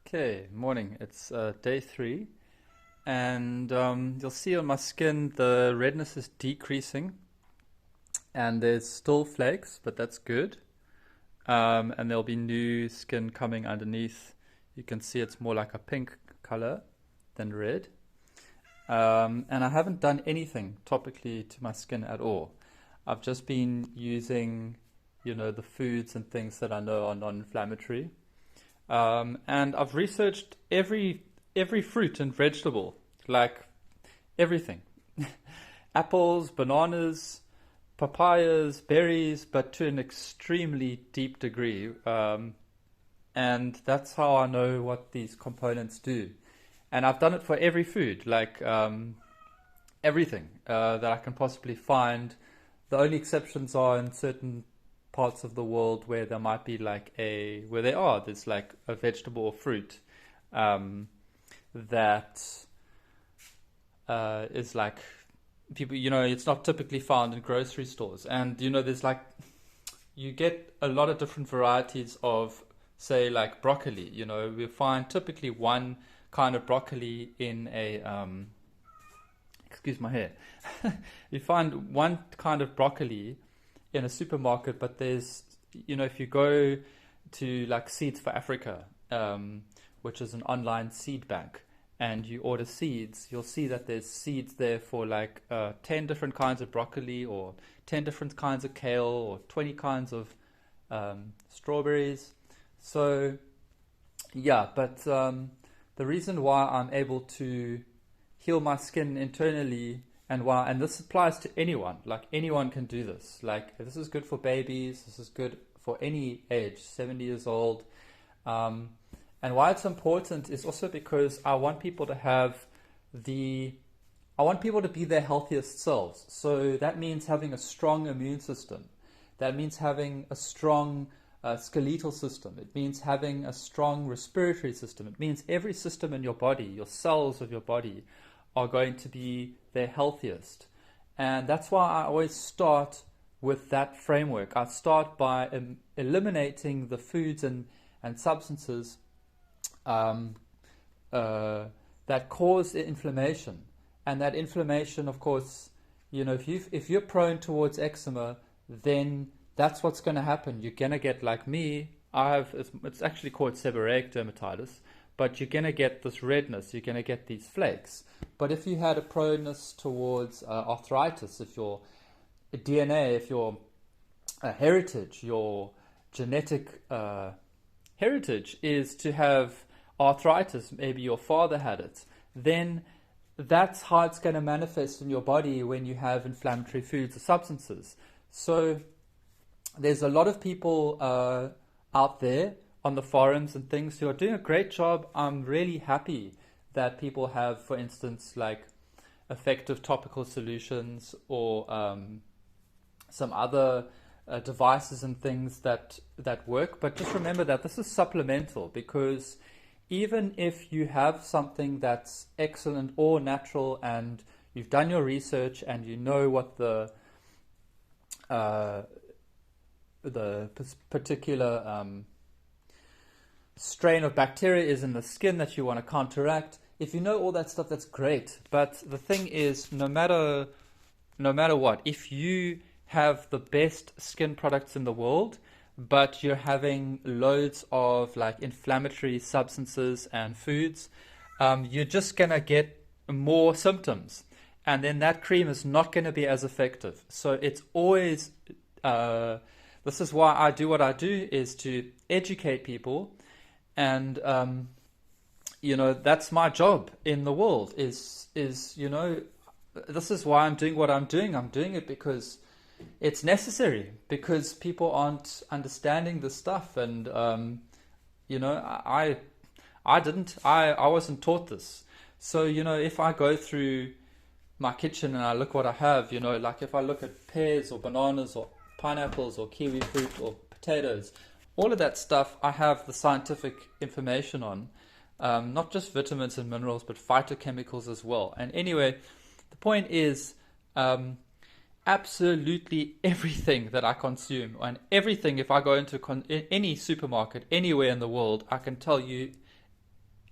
Okay, morning. It's day 3, and you'll see on my skin the redness is decreasing, and there's still flakes, but that's good. And there'll be new skin coming underneath. You can see it's more like a pink color than red. And I haven't done anything topically to my skin at all. I've just been using, the foods and things that I know are non-inflammatory. And I've researched every fruit and vegetable, like everything. Apples, bananas, papayas, berries, but to an extremely deep degree. And that's how I know what these components do. And I've done it for every food, like everything that I can possibly find. The only exceptions are in certain parts of the world where there might be there's like a vegetable or fruit that is like people, it's not typically found in grocery stores. And, there's like, you get a lot of different varieties of, say, like broccoli. We find typically one kind of broccoli in excuse my hair. You find one kind of broccoli in a supermarket, but there's, if you go to like Seeds for Africa, which is an online seed bank, and you order seeds, you'll see that there's seeds there for like 10 different kinds of broccoli, or 10 different kinds of kale, or 20 kinds of strawberries. So, yeah, but the reason why I'm able to heal my skin internally, and this applies to anyone, like anyone can do this. Like, this is good for babies, this is good for any age, 70 years old. And why it's important is also because I want people to be their healthiest selves. So that means having a strong immune system. That means having a strong skeletal system. It means having a strong respiratory system. It means every system in your body, your cells of your body, are going to be their healthiest. And that's why I always start with that framework. I start by eliminating the foods and substances that cause inflammation. And that inflammation, of course, if you're prone towards eczema, then that's what's going to happen. You're going to get, like me, it's actually called seborrheic dermatitis, but you're going to get this redness, you're going to get these flakes. But if you had a proneness towards arthritis, if your DNA, if your heritage, your genetic heritage is to have arthritis, maybe your father had it, then that's how it's going to manifest in your body when you have inflammatory foods or substances. So there's a lot of people out there on the forums and things who are doing a great job. I'm really happy that people have, for instance, like effective topical solutions or some other devices and things that work. But just remember that this is supplemental, because even if you have something that's excellent or natural and you've done your research and you know what the particular strain of bacteria is in the skin that you want to counteract, if you know all that stuff, that's great. But the thing is, no matter what, if you have the best skin products in the world, but you're having loads of like inflammatory substances and foods, you're just gonna get more symptoms, and then that cream is not going to be as effective. So it's always this is why I do what I do, is to educate people. And that's my job in the world, is this is why I'm doing what I'm doing. I'm doing it because it's necessary, because people aren't understanding this stuff. And I wasn't taught this. So if I go through my kitchen and I look what I have, like if I look at pears or bananas or pineapples or kiwi fruit or potatoes, all of that stuff I have the scientific information on, not just vitamins and minerals, but phytochemicals as well. And anyway, the point is, absolutely everything that I consume, and everything, if I go into any supermarket anywhere in the world, I can tell you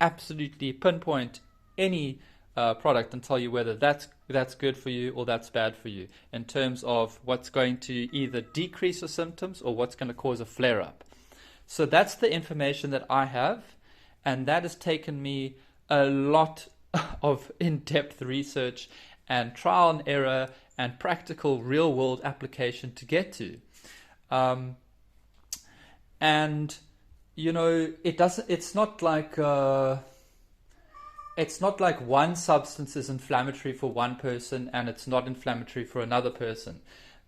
absolutely pinpoint any product and tell you whether that's good for you or that's bad for you in terms of what's going to either decrease your symptoms or what's going to cause a flare-up. So that's the information that I have, and that has taken me a lot of in-depth research and trial and error and practical real-world application to get to. And you know, it's not like one substance is inflammatory for one person and it's not inflammatory for another person.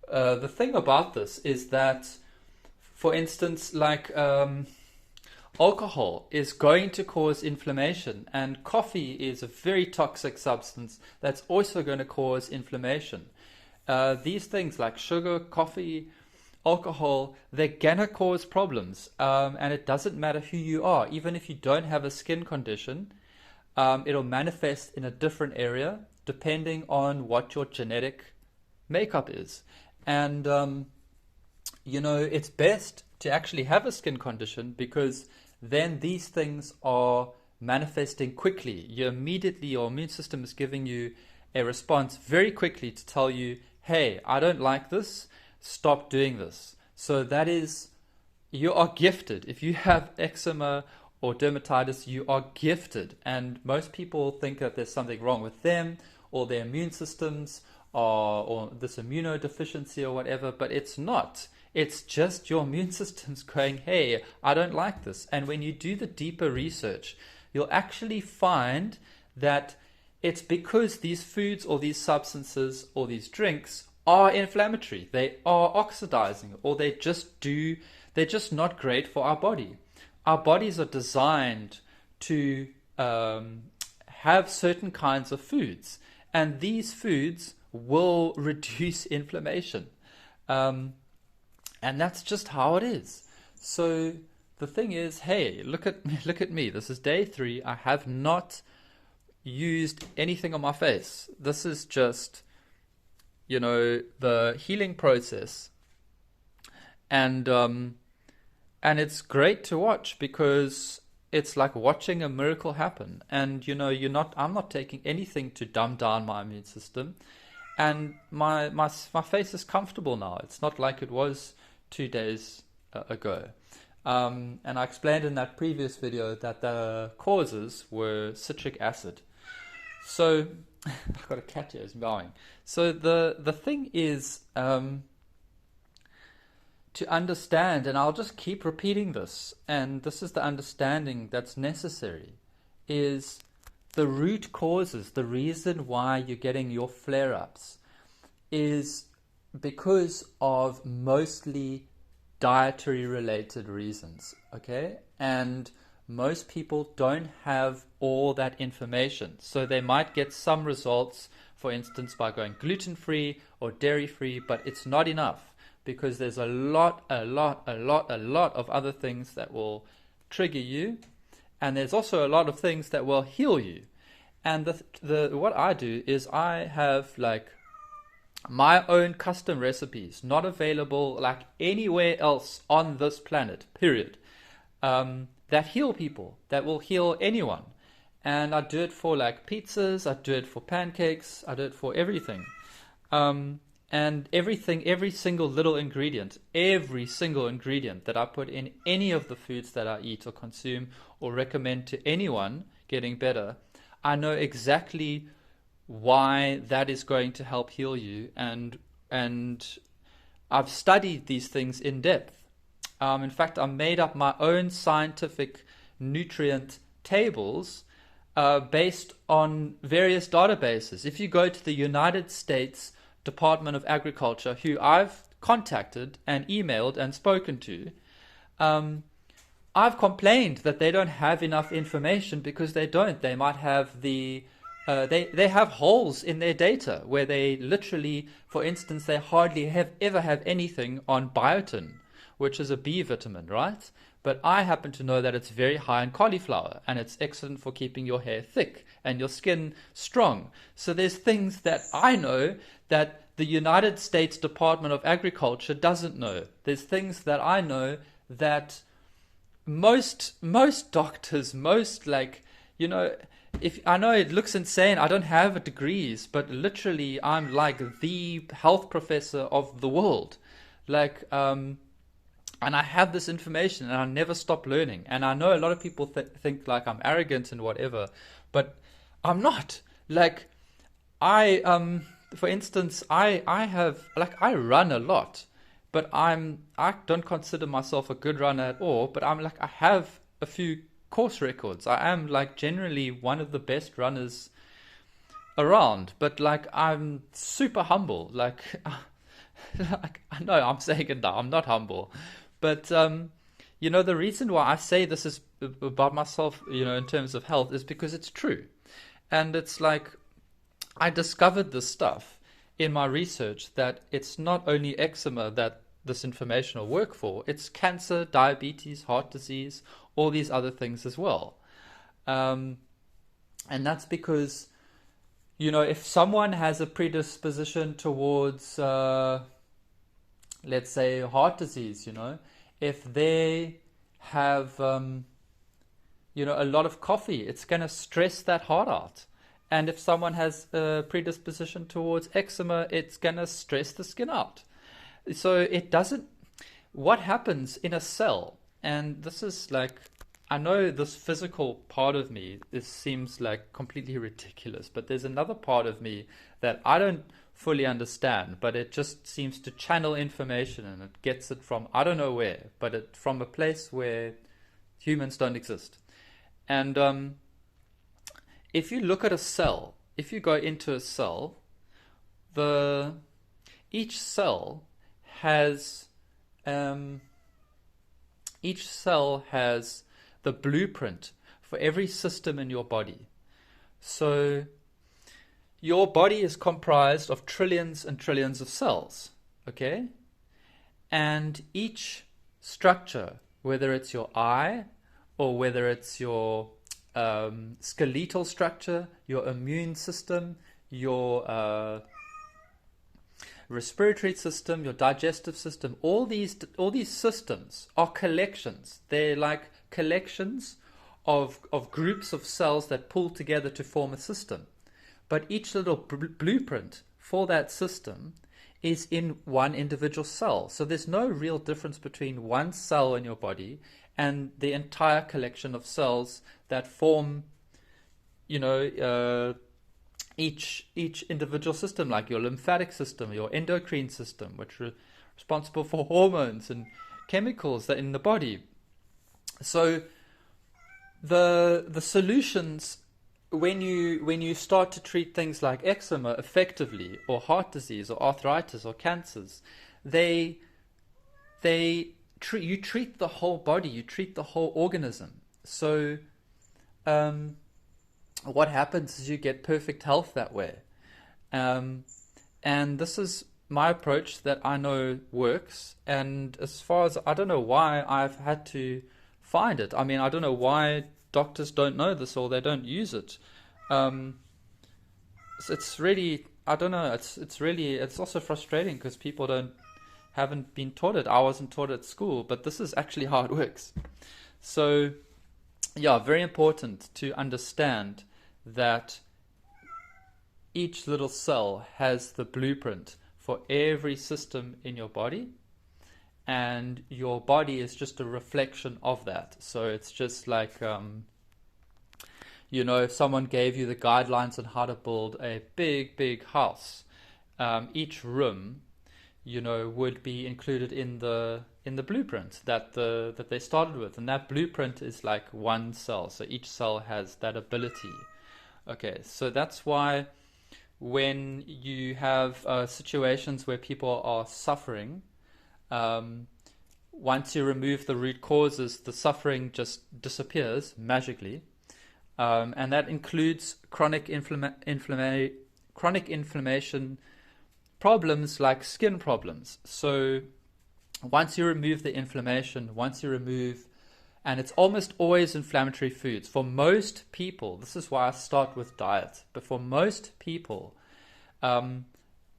The thing about this is that, for instance, like alcohol is going to cause inflammation, and coffee is a very toxic substance that's also going to cause inflammation. These things like sugar, coffee, alcohol, they're gonna cause problems, and it doesn't matter who you are. Even if you don't have a skin condition, it'll manifest in a different area depending on what your genetic makeup is. And you know, it's best to actually have a skin condition, because then these things are manifesting quickly. Your immune system is giving you a response very quickly to tell you, hey, I don't like this, stop doing this. So that is, you are gifted. If you have eczema or dermatitis, you are gifted. And most people think that there's something wrong with them or their immune systems or this immunodeficiency or whatever, but it's not. It's just your immune system's going, hey, I don't like this. And when you do the deeper research, you'll actually find that it's because these foods or these substances or these drinks are inflammatory, they are oxidizing, or they're just not great for our body. Our bodies are designed to have certain kinds of foods, and these foods will reduce inflammation. And that's just how it is. So the thing is, hey, look at me. This is day 3. I have not used anything on my face. This is just, you know, the healing process, and it's great to watch, because it's like watching a miracle happen. And you know, I'm not taking anything to dumb down my immune system, and my face is comfortable now. It's not like it was 2 days ago. And I explained in that previous video that the causes were citric acid. So I've got a cat here, it's meowing. So the thing is, to understand, and I'll just keep repeating this, and this is the understanding that's necessary, is the root causes, the reason why you're getting your flare-ups is because of mostly dietary related reasons, okay? And most people don't have all that information. So they might get some results, for instance, by going gluten-free or dairy-free, but it's not enough, because there's a lot of other things that will trigger you, and there's also a lot of things that will heal you. And what I do is I have like my own custom recipes, not available like anywhere else on this planet, period, that heal people, that will heal anyone. And I do it for like pizzas, I do it for pancakes, I do it for everything. And every single little ingredient, every single ingredient that I put in any of the foods that I eat or consume or recommend to anyone getting better, I know exactly why that is going to help heal you, and I've studied these things in depth. In fact, I made up my own scientific nutrient tables based on various databases. If you go to the United States Department of Agriculture, who I've contacted and emailed and spoken to, I've complained that they don't have enough information, because they don't. They might have they have holes in their data where they literally, for instance, they hardly ever have anything on biotin, which is a B vitamin, right? But I happen to know that it's very high in cauliflower, and it's excellent for keeping your hair thick and your skin strong. So there's things that I know that the United States Department of Agriculture doesn't know. There's things that I know that most doctors, most like you know, if I know it looks insane, I don't have degrees, but literally I'm like the health professor of the world. Like, and I have this information and I never stop learning. And I know a lot of people think like I'm arrogant and whatever, but I'm not. Like, for instance, I have, like, I run a lot, but I don't consider myself a good runner at all, but I'm like, I have a few course records. I am like generally one of the best runners around, but like I'm super humble. Like, like I know I'm saying it now, I'm not humble, but the reason why I say this is about myself, in terms of health, is because it's true. And it's like I discovered this stuff in my research, that it's not only eczema that this information will work for, it's cancer, diabetes, heart disease, all these other things as well. And that's because, if someone has a predisposition towards, let's say, heart disease, if they have, a lot of coffee, it's going to stress that heart out. And if someone has a predisposition towards eczema, it's going to stress the skin out. So it doesn't, what happens in a cell, and this is like, I know this physical part of me, this seems like completely ridiculous, but there's another part of me that I don't fully understand, but it just seems to channel information, and it gets it from, I don't know where, but from a place where humans don't exist. And if you look at a cell, if you go into a cell, each cell has the blueprint for every system in your body. So your body is comprised of trillions and trillions of cells, okay? And each structure, whether it's your eye or whether it's your skeletal structure, your immune system, your respiratory system, your digestive system, all these systems are collections. They're like collections of groups of cells that pull together to form a system. But each little blueprint for that system is in one individual cell. So there's no real difference between one cell in your body and the entire collection of cells that form, each individual system, like your lymphatic system, your endocrine system, which are responsible for hormones and chemicals that in the body. So the solutions, when you start to treat things like eczema effectively, or heart disease, or arthritis, or cancers, you treat the whole body, you treat the whole organism. So what happens is you get perfect health that way. And this is my approach that I know works. And as far as, I don't know why I've had to find it. I mean, I don't know why doctors don't know this or they don't use it. It's really, I don't know, it's also frustrating because people haven't been taught it. I wasn't taught it at school, but this is actually how it works. So yeah, very important to understand that each little cell has the blueprint for every system in your body, and your body is just a reflection of that. So it's just like, if someone gave you the guidelines on how to build a big house, each room, would be included in the blueprint that they started with, and that blueprint is like one cell. So each cell has that ability. Okay, so that's why when you have situations where people are suffering, once you remove the root causes, the suffering just disappears magically, and that includes chronic inflammation problems like skin problems. So once you remove the inflammation, and it's almost always inflammatory foods. For most people, this is why I start with diet, but for most people,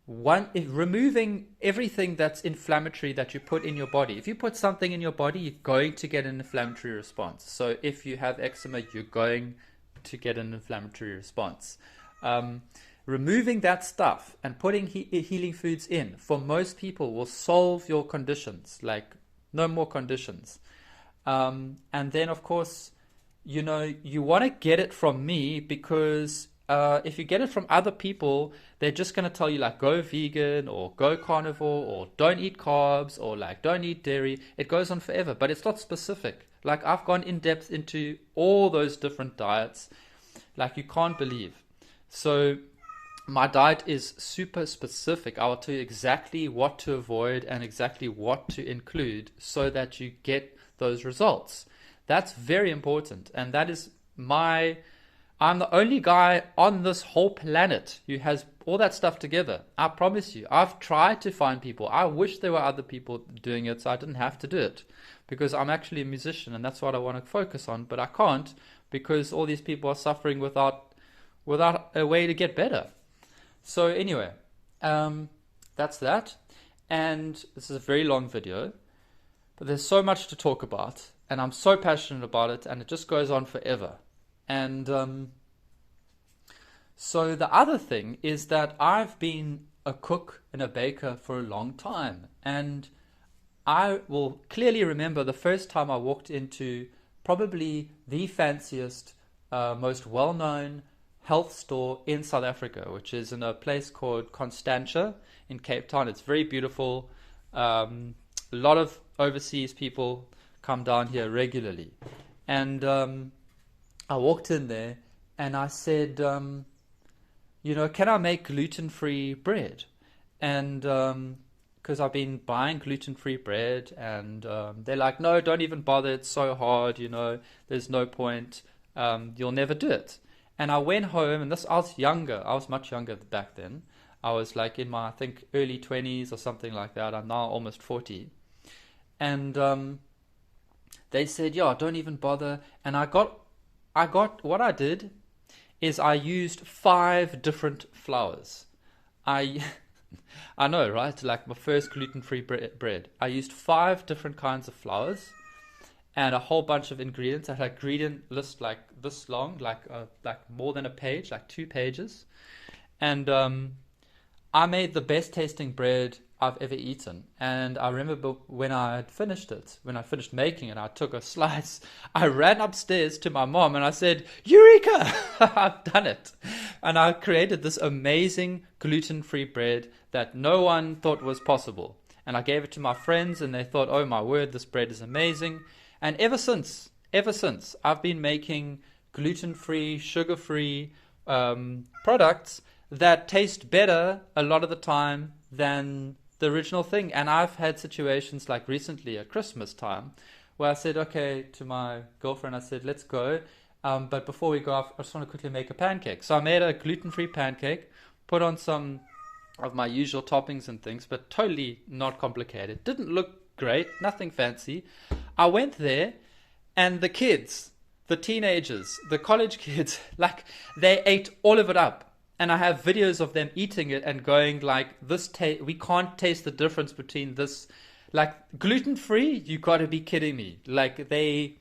removing everything that's inflammatory that you put in your body. If you put something in your body, you're going to get an inflammatory response. So if you have eczema, you're going to get an inflammatory response. Removing that stuff and putting healing foods in for most people will solve your conditions, like no more conditions. And then, of course, you know, you want to get it from me because if you get it from other people, they're just going to tell you like go vegan or go carnivore or don't eat carbs or like don't eat dairy. It goes on forever, but it's not specific. Like I've gone in depth into all those different diets, like you can't believe. So my diet is super specific. I will tell you exactly what to avoid and exactly what to include so that you get those results. That's very important. And that is I'm the only guy on this whole planet who has all that stuff together. I promise you. I've tried to find people. I wish there were other people doing it so I didn't have to do it, because I'm actually a musician and that's what I want to focus on, but I can't because all these people are suffering without a way to get better. So anyway, that's that. And this is a very long video, but there's so much to talk about and I'm so passionate about it and it just goes on forever. And so the other thing is that I've been a cook and a baker for a long time, and I will clearly remember the first time I walked into probably the fanciest, most well-known health store in South Africa, which is in a place called Constantia in Cape Town. It's very beautiful. A lot of overseas people come down here regularly. And I walked in there and I said, you know, can I make gluten-free bread? And because I've been buying gluten-free bread, and they're like, no, don't even bother. It's so hard, you know, there's no point. You'll never do it. And I went home, and I was younger. I was much younger back then. I was like in my, I think, early 20s or something like that. I'm now almost 40. And they said, yeah, don't even bother. And I got what I did is I used 5 different flours. I know, right? Like my first gluten-free bread. I used 5 different kinds of flours and a whole bunch of ingredients. I had an ingredient list like this long, like more than a page, like 2 pages. And I made the best tasting bread I've ever eaten. And I remember when I had finished it, when I finished making it, I took a slice. I ran upstairs to my mom and I said, Eureka! I've done it. And I created this amazing gluten-free bread that no one thought was possible. And I gave it to my friends and they thought, oh my word, this bread is amazing. And ever since, I've been making gluten-free, sugar-free products that taste better a lot of the time than the original thing. And I've had situations like recently at Christmas time where I said, okay, to my girlfriend, I said, let's go. But before we go off, I just want to quickly make a pancake. So I made a gluten-free pancake, put on some of my usual toppings and things, but totally not complicated. Didn't look great, nothing fancy. I went there and the kids, the teenagers, the college kids, like they ate all of it up. And I have videos of them eating it and going like, we can't taste the difference between this, like gluten-free, you got to be kidding me. Like they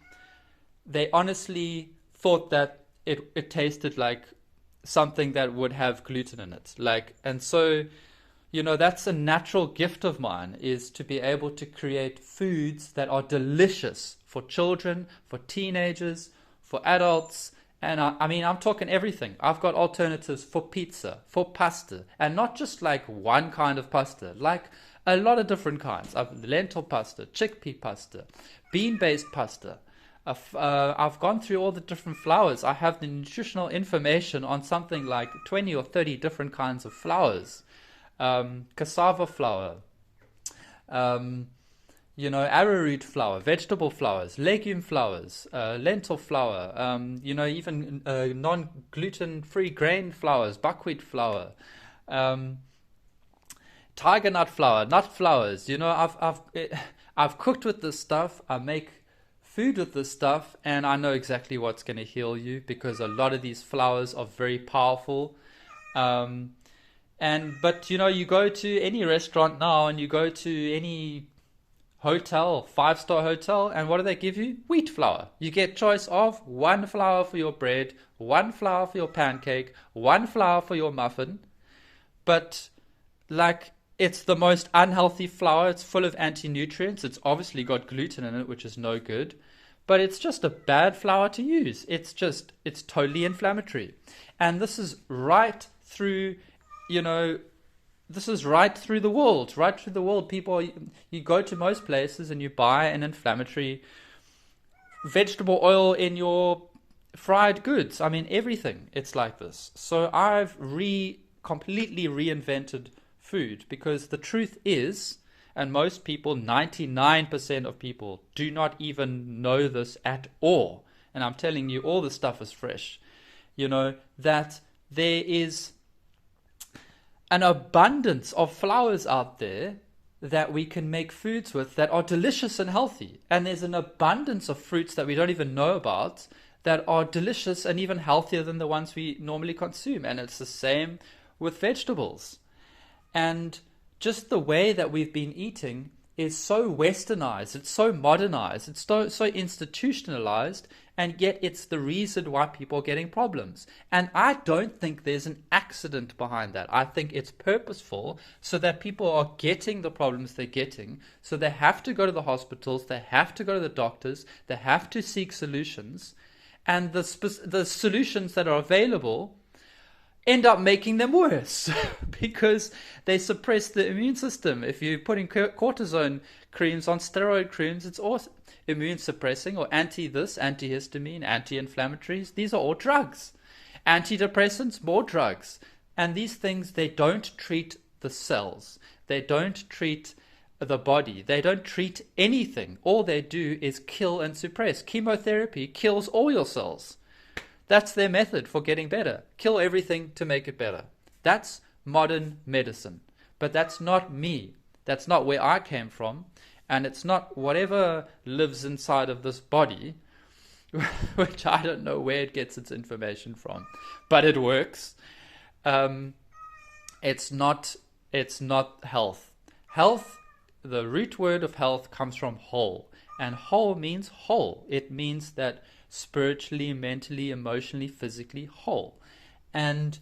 honestly thought that it tasted like something that would have gluten in it. Like, and so, you know, that's a natural gift of mine, is to be able to create foods that are delicious for children, for teenagers, for adults. And I mean, I'm talking everything. I've got alternatives for pizza, for pasta, and not just like one kind of pasta, like a lot of different kinds. I've lentil pasta, chickpea pasta, bean-based pasta. I've gone through all the different flours. I have the nutritional information on something like 20 or 30 different kinds of flours. Cassava flour, you know, arrowroot flour, vegetable flours, legume flours, lentil flour, you know, even non-gluten-free grain flours, buckwheat flour, tiger nut flour, nut flours. You know, I've cooked with this stuff. I make food with this stuff, and I know exactly what's going to heal you, because a lot of these flours are very powerful. But you know, you go to any restaurant now, and you go to any hotel, 5-star hotel, and what do they give you? Wheat flour. You get choice of one flour for your bread, one flour for your pancake, one flour for your muffin. But like, it's the most unhealthy flour. It's full of anti-nutrients. It's obviously got gluten in it, which is no good. But it's just a bad flour to use. It's totally inflammatory. And this is right through, this is right through the world. Right through the world, people, you go to most places and you buy an inflammatory vegetable oil in your fried goods. I mean, everything. It's like this. So I've completely reinvented food, because the truth is, and most people, 99% of people, do not even know this at all. And I'm telling you, all this stuff is fresh. That there is an abundance of flours out there that we can make foods with that are delicious and healthy. And there's an abundance of fruits that we don't even know about that are delicious and even healthier than the ones we normally consume. And it's the same with vegetables. And just the way that we've been eating is so westernized, it's so modernized, it's so institutionalized, and yet it's the reason why people are getting problems. And I don't think there's an accident behind that. I think it's purposeful, so that people are getting the problems they're getting, so they have to go to the hospitals, they have to go to the doctors, they have to seek solutions, and the solutions that are available end up making them worse because they suppress the immune system. If you're putting cortisone creams on steroid creams, it's also immune suppressing, or anti-this, antihistamine, anti-inflammatories. These are all drugs. Antidepressants, more drugs. And these things, they don't treat the cells. They don't treat the body. They don't treat anything. All they do is kill and suppress. Chemotherapy kills all your cells. That's their method for getting better. Kill everything to make it better. That's modern medicine. But that's not me. That's not where I came from. And it's not whatever lives inside of this body, which I don't know where it gets its information from. But it works. It's not health. Health, the root word of health comes from whole. And whole means whole. It means that spiritually, mentally, emotionally, physically whole. And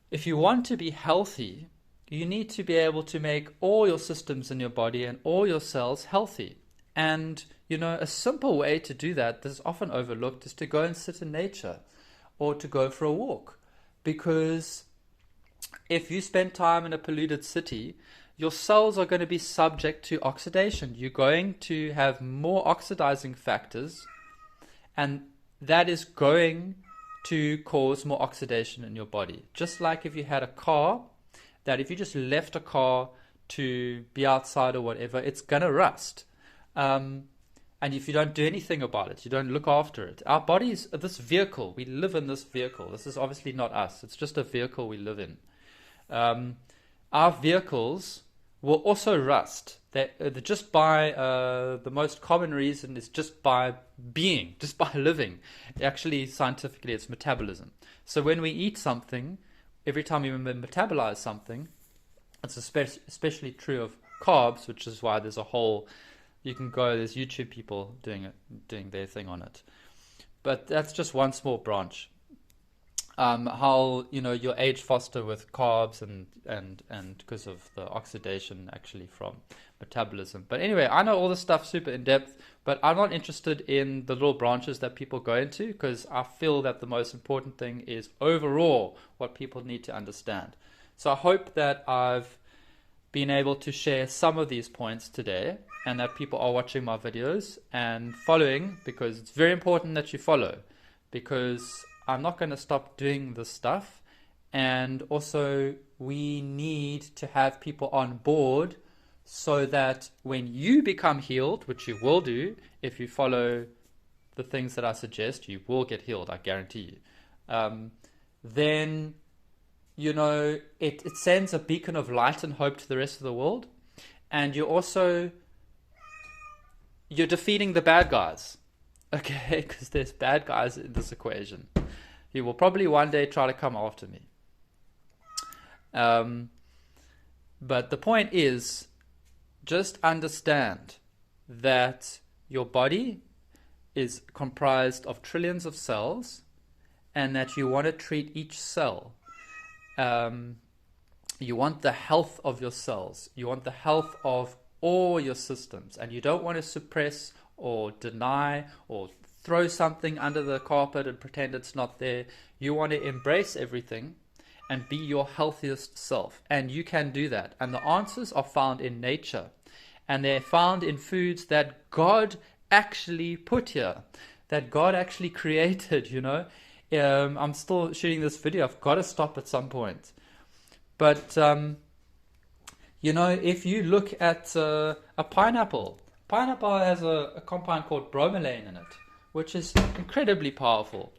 if you want to be healthy, you need to be able to make all your systems in your body and all your cells healthy. And, a simple way to do that that's often overlooked is to go and sit in nature or to go for a walk. Because if you spend time in a polluted city, your cells are going to be subject to oxidation. You're going to have more oxidizing factors, and that is going to cause more oxidation in your body. Just like if you had a car, that if you just left a car to be outside or whatever, it's going to rust. And if you don't do anything about it, you don't look after it. Our bodies, this vehicle, we live in this vehicle. This is obviously not us. It's just a vehicle we live in. Our vehicles will also rust. Just by the most common reason is just by being, just by living. Actually, scientifically, it's metabolism. So when we eat something, every time we metabolize something, it's especially true of carbs, which is why there's there's YouTube people doing their thing on it. But that's just one small branch. How you'll age faster with carbs and because of the oxidation actually from metabolism. But anyway, I know all this stuff super in depth, but I'm not interested in the little branches that people go into, because I feel that the most important thing is overall what people need to understand. So I hope that I've been able to share some of these points today, and that people are watching my videos and following, because it's very important that you follow, because I'm not going to stop doing this stuff. And also, we need to have people on board so that when you become healed, which you will do if you follow the things that I suggest, you will get healed, I guarantee you. Then, it sends a beacon of light and hope to the rest of the world. And you're defeating the bad guys, okay? Because there's bad guys in this equation. He will probably one day try to come after me. But the point is, just understand that your body is comprised of trillions of cells, and that you want to treat each cell. You want the health of your cells. You want the health of all your systems, and you don't want to suppress or deny or throw something under the carpet and pretend it's not there. You want to embrace everything and be your healthiest self, and you can do that. And the answers are found in nature, and they're found in foods that God actually put here, that God actually created, you know. I'm still shooting this video. I've got to stop at some point. But, you know, if you look at a pineapple has a compound called bromelain in it, which is incredibly powerful.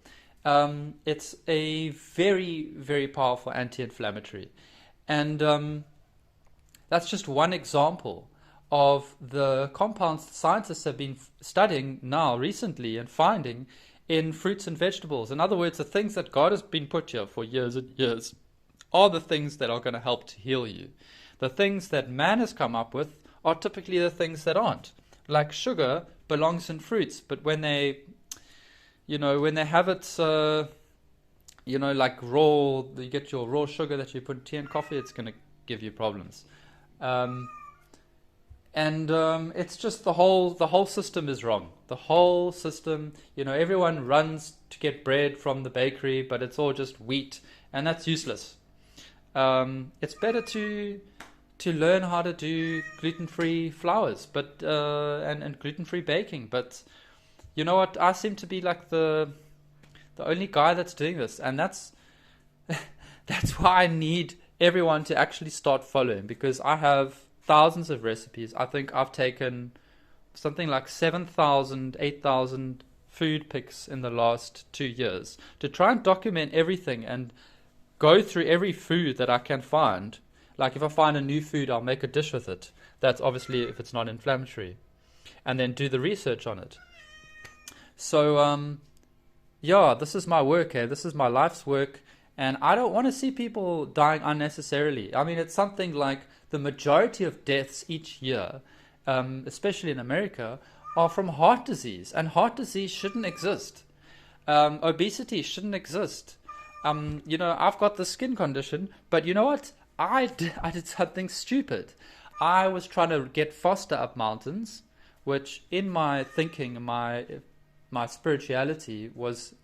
It's a very, very powerful anti-inflammatory. And that's just one example of the compounds scientists have been studying now recently and finding in fruits and vegetables. In other words, the things that God has been put here for years and years are the things that are going to help to heal you. The things that man has come up with are typically the things that aren't. Like sugar belongs in fruits, but when they have it, like raw, you get your raw sugar that you put in tea and coffee, it's going to give you problems. It's just the whole system is wrong. The whole system, everyone runs to get bread from the bakery, but it's all just wheat, and that's useless. It's better to learn how to do gluten-free flours, but and gluten-free baking. But you know what? I seem to be like the only guy that's doing this, and that's why I need everyone to actually start following, because I have thousands of recipes. I think I've taken something like 7,000, 8,000 food pics in the last 2 years to try and document everything and go through every food that I can find. Like if I find a new food, I'll make a dish with it. That's obviously if it's not inflammatory. And then do the research on it. So, this is my work here. This is my life's work. And I don't want to see people dying unnecessarily. I mean, it's something like the majority of deaths each year, especially in America, are from heart disease. And heart disease shouldn't exist. Obesity shouldn't exist. I've got the skin condition, but you know what? I did something stupid. I was trying to get faster up mountains, which in my thinking, my spirituality was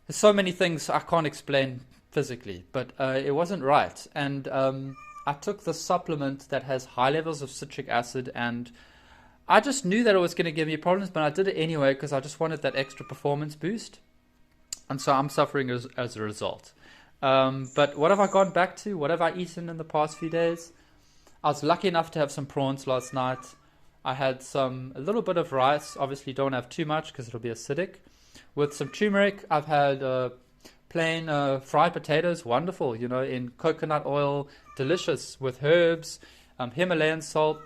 there's so many things I can't explain physically, but it wasn't right. And I took the supplement that has high levels of citric acid, and I just knew that it was going to give me problems, but I did it anyway because I just wanted that extra performance boost. And so I'm suffering as a result. But what have I gone back to? What have I eaten in the past few days? I was lucky enough to have some prawns last night. I had a little bit of rice. Obviously don't have too much because it'll be acidic. With some turmeric. I've had plain fried potatoes, wonderful, in coconut oil, delicious, with herbs, Himalayan salt.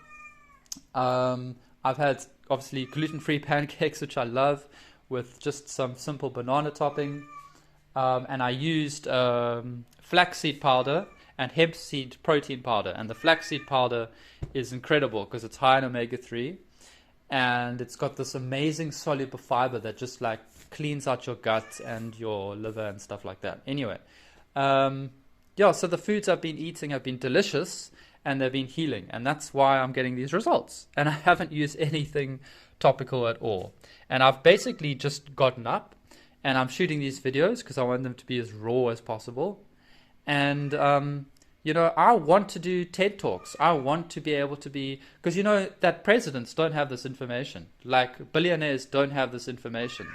I've had obviously gluten-free pancakes, which I love, with just some simple banana topping. And I used flaxseed powder and hemp seed protein powder. And the flaxseed powder is incredible because it's high in omega-3. And it's got this amazing soluble fiber that just like cleans out your gut and your liver and stuff like that. Anyway, so the foods I've been eating have been delicious and they've been healing. And that's why I'm getting these results. And I haven't used anything topical at all. And I've basically just gotten up and I'm shooting these videos because I want them to be as raw as possible. And, I want to do TED Talks. I want to be able to be, because that presidents don't have this information. Like billionaires don't have this information.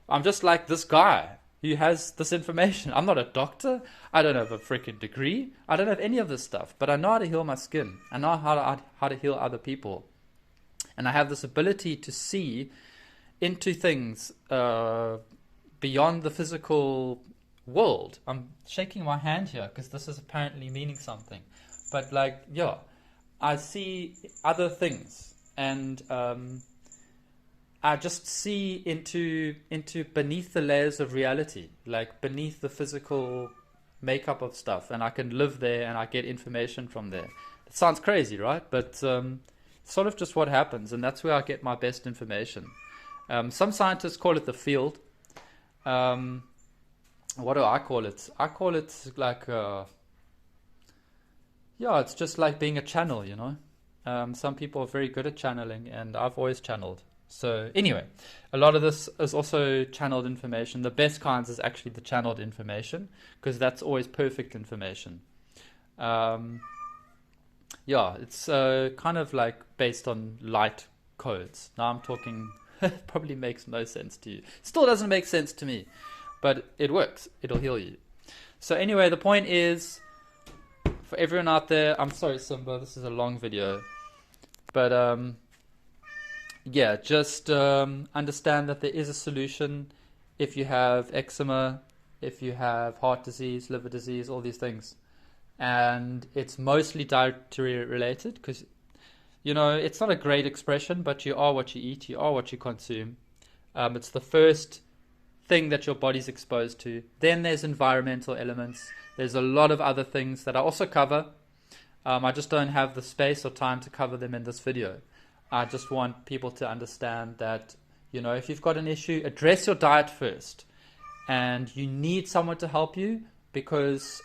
I'm just like this guy who has this information. I'm not a doctor. I don't have a freaking degree. I don't have any of this stuff, but I know how to heal my skin. I know how to heal other people. And I have this ability to see into things beyond the physical world. I'm shaking my hand here because this is apparently meaning something. But I see other things, and I just see into beneath the layers of reality, like beneath the physical makeup of stuff, and I can live there and I get information from there. It sounds crazy, right? But sort of just what happens, and that's where I get my best information. Some scientists call it the field. What do I call it? I call it like, yeah, it's just like being a channel, you know. Some people are very good at channeling, and I've always channeled. So anyway, a lot of this is also channeled information. The best kinds is actually the channeled information, because that's always perfect information. Yeah, it's kind of like based on light codes. Now I'm talking, it probably makes no sense to you. Still doesn't make sense to me, but it works. It'll heal you. So anyway, the point is, for everyone out there, I'm sorry, Simba, this is a long video, but yeah, just understand that there is a solution if you have eczema, if you have heart disease, liver disease, all these things. And it's mostly dietary related, because, you know, it's not a great expression, but you are what you eat, you are what you consume. It's the first thing that your body's exposed to. Then there's environmental elements. There's a lot of other things that I also cover. I just don't have the space or time to cover them in this video. I just want people to understand that, you know, if you've got an issue, address your diet first. And you need someone to help you, because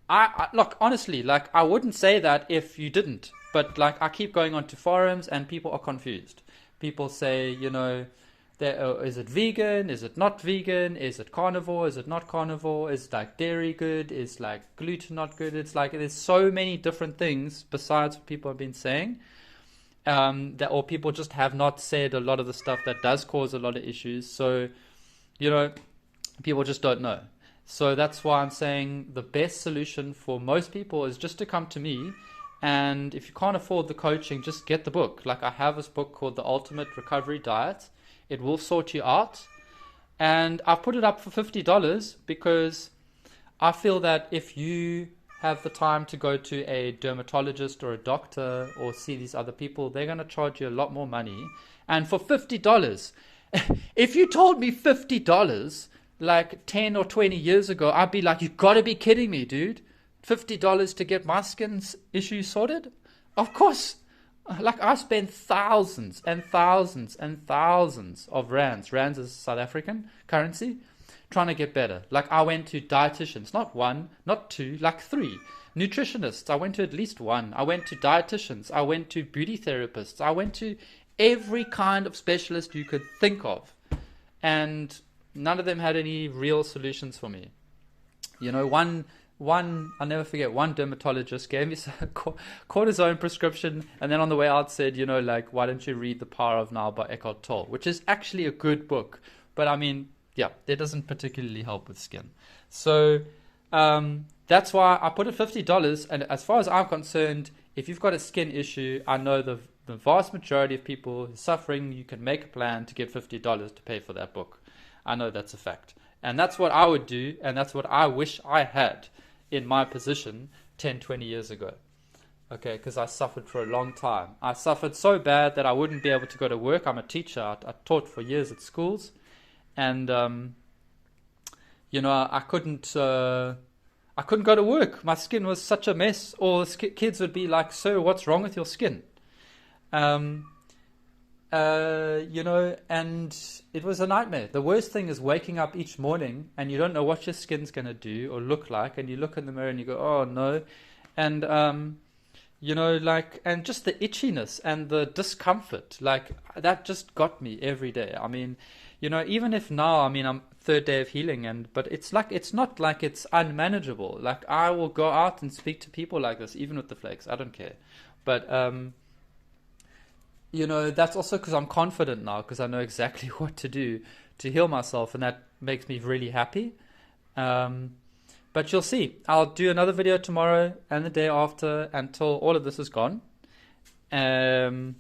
I look, honestly, like, I wouldn't say that if you didn't, but like, I keep going onto forums and people are confused. People say, you know, is it vegan? Is it not vegan? Is it carnivore? Is it not carnivore? Is like dairy good? Is like gluten not good? It's like, there's so many different things besides what people have been saying, that, or people just have not said a lot of the stuff that does cause a lot of issues. So, you know, people just don't know. So that's why I'm saying the best solution for most people is just to come to me. And if you can't afford the coaching, just get the book. Like, I have this book called The Ultimate Recovery Diet. It will sort you out. And I've put it up for $50 because I feel that if you have the time to go to a dermatologist or a doctor or see these other people, they're going to charge you a lot more money. And for $50, if you told me $50 like 10 or 20 years ago, I'd be like, you got to be kidding me, dude. $50 to get my skin issue sorted? Of course. Like, I spent thousands and thousands and thousands of rands. Rands is South African currency. Trying to get better. Like, I went to dietitians, not one, not two, like 3. Nutritionists, I went to at least 1. I went to dietitians. I went to beauty therapists. I went to every kind of specialist you could think of. And none of them had any real solutions for me. You know, one, I'll never forget, one dermatologist gave me a cortisone prescription, and then on the way out said, you know, like, why don't you read The Power of Now by Eckhart Tolle, which is actually a good book. But I mean, yeah, it doesn't particularly help with skin. So that's why I put it $50. And as far as I'm concerned, if you've got a skin issue, I know the vast majority of people who are suffering, you can make a plan to get $50 to pay for that book. I know that's a fact. And that's what I would do, and that's what I wish I had in my position 10, 20 years ago. Okay, because I suffered for a long time. I suffered so bad that I wouldn't be able to go to work. I'm a teacher. I taught for years at schools. And, you know, I couldn't go to work. My skin was such a mess. All the kids would be like, "Sir, what's wrong with your skin?" You know, and it was a nightmare. The worst thing is waking up each morning and you don't know what your skin's going to do or look like. And you look in the mirror and you go, "Oh, no." And, you know, like, and just the itchiness and the discomfort, like, that just got me every day. I mean, you know, even if now, I mean, I'm 3rd day of healing, but it's like, it's not like it's unmanageable. Like, I will go out and speak to people like this, even with the flakes. I don't care. But, you know, that's also because I'm confident now, because I know exactly what to do to heal myself, and that makes me really happy. But you'll see. I'll do another video tomorrow and the day after until all of this is gone. And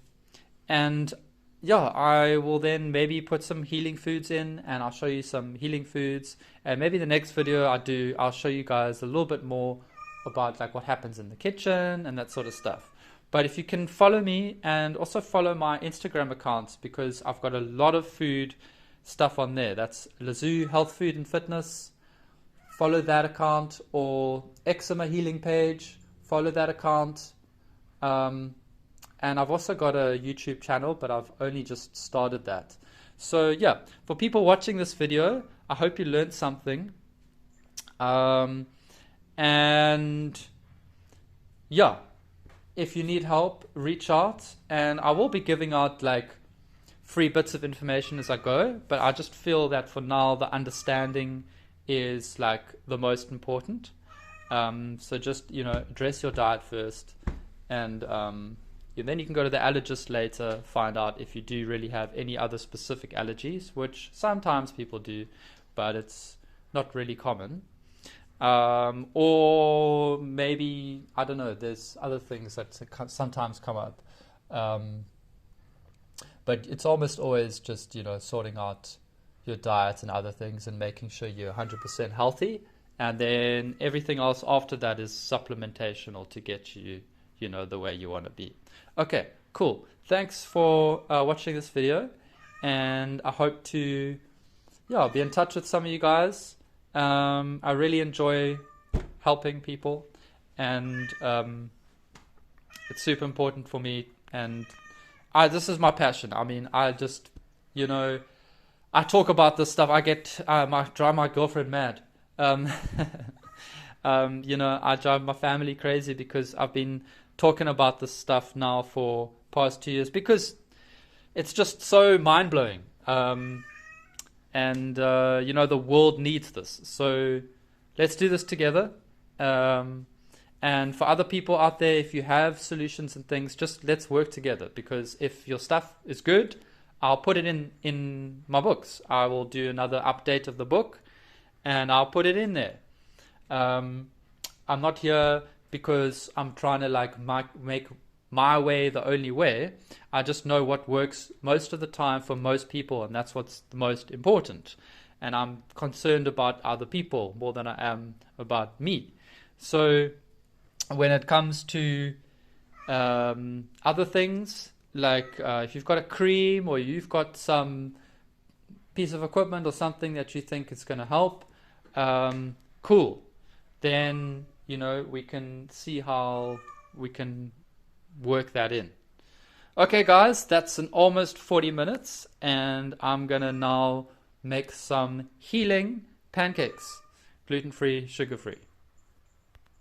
yeah, I will then maybe put some healing foods in, and I'll show you some healing foods. And maybe the next video I'll show you guys a little bit more about like what happens in the kitchen and that sort of stuff. But if you can follow me and also follow my Instagram accounts, because I've got a lot of food stuff on there. That's Lazoo Health, Food and Fitness. Follow that account, or Eczema Healing page. Follow that account. And I've also got a YouTube channel, but I've only just started that. So yeah, for people watching this video, I hope you learned something. And yeah, if you need help, reach out, and I will be giving out like free bits of information as I go, but I just feel that for now the understanding is like the most important. So just, address your diet first, and then you can go to the allergist later, find out if you do really have any other specific allergies, which sometimes people do, but it's not really common. Or maybe, I don't know, there's other things that sometimes come up. But it's almost always just, sorting out your diet and other things and making sure you're 100% healthy. And then everything else after that is supplementational to get you, the way you want to be. Okay, cool. Thanks for watching this video. And I hope to, be in touch with some of you guys. I really enjoy helping people. And it's super important for me. And this is my passion. I mean, I just, I talk about this stuff. I drive my girlfriend mad. I drive my family crazy because I've been talking about this stuff now for past 2 years because it's just so mind-blowing. And the world needs this. So let's do this together. And for other people out there, if you have solutions and things, just let's work together, because if your stuff is good, I'll put it in my books. I will do another update of the book and I'll put it in there. I'm not here because I'm trying to make my way the only way. I just know what works most of the time for most people, and that's what's the most important. And I'm concerned about other people more than I am about me. So when it comes to other things, like if you've got a cream or you've got some piece of equipment or something that you think is going to help, cool. Then, we can see how we can work that in. Okay, guys, that's an almost 40 minutes, and I'm going to now make some healing pancakes, gluten-free, sugar-free.